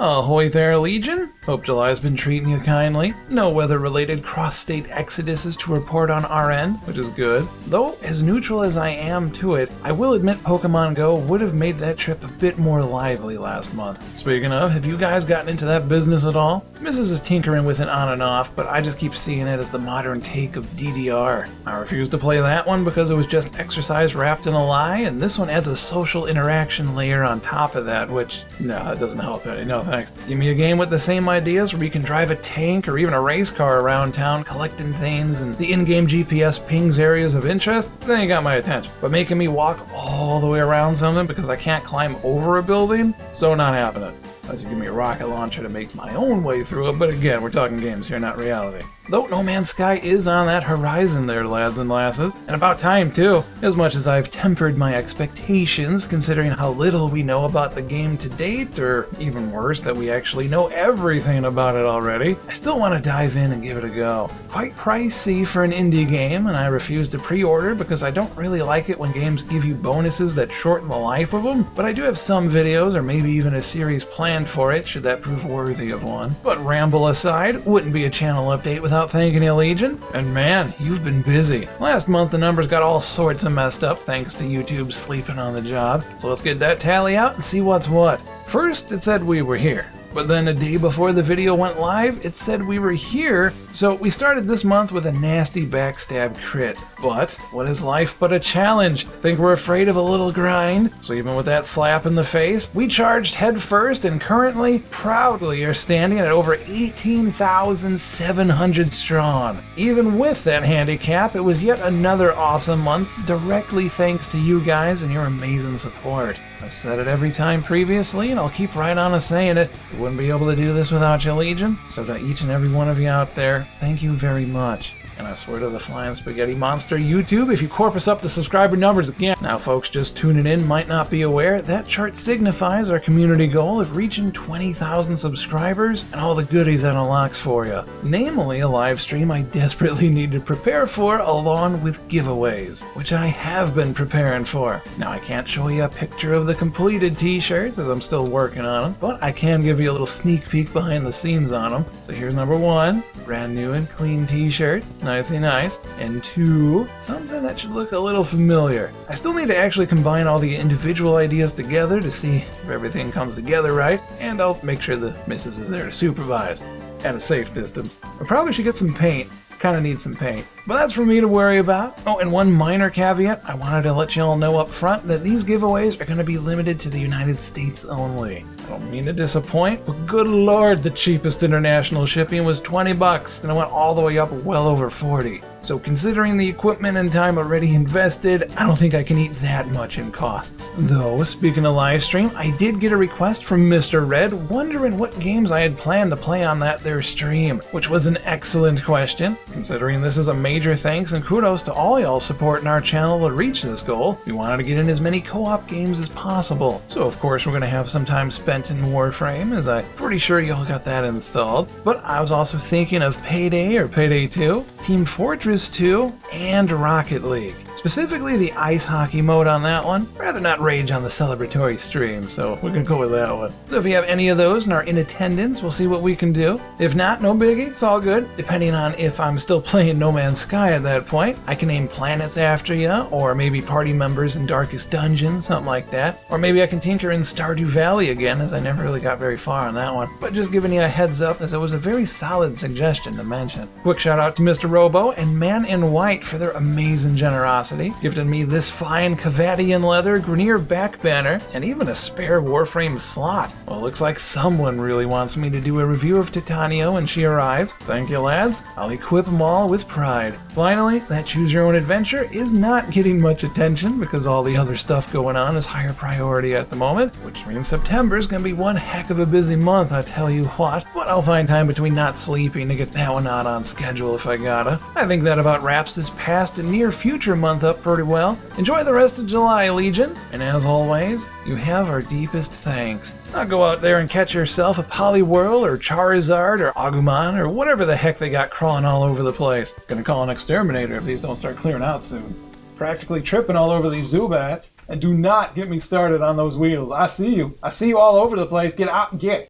Ahoy there, Legion! Hope July's been treating you kindly. No weather-related cross-state exoduses to report on our end, which is good. Though, as neutral as I am to it, I will admit Pokemon Go would have made that trip a bit more lively last month. Speaking of, have you guys gotten into that business at all? Mrs. is tinkering with it on and off, but I just keep seeing it as the modern take of DDR. I refused to play that one because it was just exercise wrapped in a lie, and this one adds a social interaction layer on top of that, which, no, it doesn't help any. No thanks. Give me a game with the same ideas where you can drive a tank or even a race car around town collecting things and the in-game GPS pings areas of interest, then you got my attention. But making me walk all the way around something because I can't climb over a building, so not happening. Unless you give me a rocket launcher to make my own way through it, but again, we're talking games here, not reality. Though No Man's Sky is on that horizon there, lads and lasses, and about time too, as much as I've tempered my expectations considering how little we know about the game to date, or even worse, that we actually know everything about it already. I still want to dive in and give it a go. Quite pricey for an indie game, and I refuse to pre-order because I don't really like it when games give you bonuses that shorten the life of them, but I do have some videos or maybe even a series planned for it should that prove worthy of one. But ramble aside, wouldn't be a channel update without thanking you, Legion. And man, you've been busy. Last month the numbers got all sorts of messed up thanks to YouTube sleeping on the job. So let's get that tally out and see what's what. First, it said we were here. But then a day before the video went live, it said we were here, so we started this month with a nasty backstab crit. But what is life but a challenge? Think we're afraid of a little grind? So even with that slap in the face, we charged head first and currently, proudly are standing at over 18,700 strong. Even with that handicap, it was yet another awesome month, directly thanks to you guys and your amazing support. I've said it every time previously, and I'll keep right on saying it. We wouldn't be able to do this without you, Legion. So to each and every one of you out there, thank you very much. And I swear to the Flying Spaghetti Monster YouTube, if you corpus up the subscriber numbers again. Now folks just tuning in might not be aware, that chart signifies our community goal of reaching 20,000 subscribers and all the goodies that unlocks for you. Namely, a live stream I desperately need to prepare for along with giveaways, which I have been preparing for. Now I can't show you a picture of the completed t-shirts as I'm still working on them, but I can give you a little sneak peek behind the scenes on them. So here's number one, brand new and clean t-shirts. Nicey nice. And two, something that should look a little familiar. I still need to actually combine all the individual ideas together to see if everything comes together right, and I'll make sure the missus is there to supervise at a safe distance. I probably should get some paint. Kind of need some paint. But that's for me to worry about. Oh, and one minor caveat, I wanted to let you all know up front that these giveaways are going to be limited to the United States only. I don't mean to disappoint, but good lord, the cheapest international shipping was 20 bucks, and it went all the way up well over 40. So considering the equipment and time already invested, I don't think I can eat that much in costs. Though, speaking of live stream, I did get a request from Mr. Red wondering what games I had planned to play on that there stream, which was an excellent question. Considering this is a major thanks and kudos to all y'all supporting our channel to reach this goal, we wanted to get in as many co-op games as possible. So of course we're going to have some time spent in Warframe, as I'm pretty sure y'all got that installed. But I was also thinking of Payday or Payday 2, Team Fortress 2, and Rocket League. Specifically the ice hockey mode on that one. Rather not rage on the celebratory stream, so we're gonna go with that one. So if you have any of those and are in attendance, we'll see what we can do. If not, no biggie, it's all good. Depending on if I'm still playing No Man's Sky at that point, I can name planets after you, or maybe party members in Darkest Dungeon, something like that. Or maybe I can tinker in Stardew Valley again, as I never really got very far on that one. But just giving you a heads up, as it was a very solid suggestion to mention. Quick shout out to Mr. Robo and Man in White for their amazing generosity, gifting me this fine Cavadian leather Grenier back banner, and even a spare Warframe slot. Well, it looks like someone really wants me to do a review of Titania when she arrives. Thank you, lads. I'll equip them all with pride. Finally, that Choose Your Own Adventure is not getting much attention because all the other stuff going on is higher priority at the moment, which means September is going to be one heck of a busy month, I tell you what. But I'll find time between not sleeping to get that one out on schedule if I gotta. I think that about wraps this past and near future month up pretty well. Enjoy the rest of July, Legion, and as always, you have our deepest thanks. Now go out there and catch yourself a Poliwhirl or Charizard or Agumon or whatever the heck they got crawling all over the place. Gonna call an exterminator if these don't start clearing out soon. Practically tripping all over these Zubats. And do not get me started on those wheels. I see you. I see you all over the place. Get out and get.